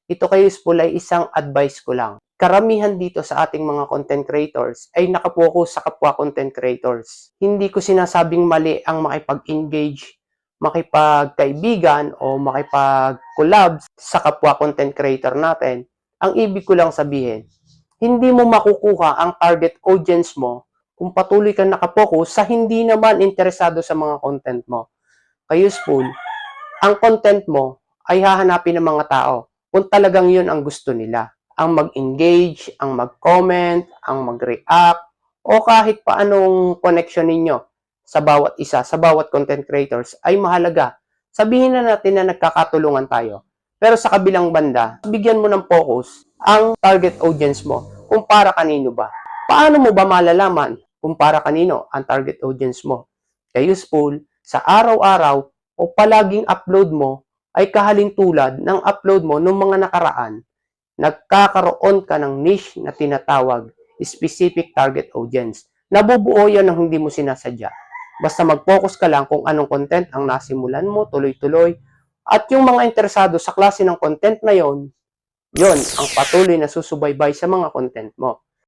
ito kay Useful ay isang advice ko lang. Karamihan dito sa ating mga content creators ay nakapokus sa kapwa content creators. Hindi ko sinasabing mali ang makipag-engage, makipagkaibigan o makipag-collab sa kapwa content creator natin. Ang ibig ko lang sabihin, hindi mo makukuha ang target audience mo kung patuloy kang nakapokus sa hindi naman interesado sa mga content mo. Kay Useful, ang content mo ay hahanapin ng mga tao kung talagang yun ang gusto nila. Ang mag-engage, ang mag-comment, ang mag-react, o kahit paanong connection ninyo sa bawat isa, sa bawat content creators ay mahalaga. Sabihin na natin na nagkakatulungan tayo. Pero sa kabilang banda, bigyan mo ng focus ang target audience mo kung para kanino ba. Paano mo ba malalaman kung para kanino ang target audience mo? Kaya Useful, sa araw-araw o palaging upload mo ay kahalintulad ng upload mo noong mga nakaraan, nagkakaroon ka ng niche na tinatawag specific target audience. Nabubuo yan ng hindi mo sinasadya. Basta mag-focus ka lang kung anong content ang nasimulan mo, tuloy-tuloy, at yung mga interesado sa klase ng content na yon ang patuloy na susubaybay sa mga content mo.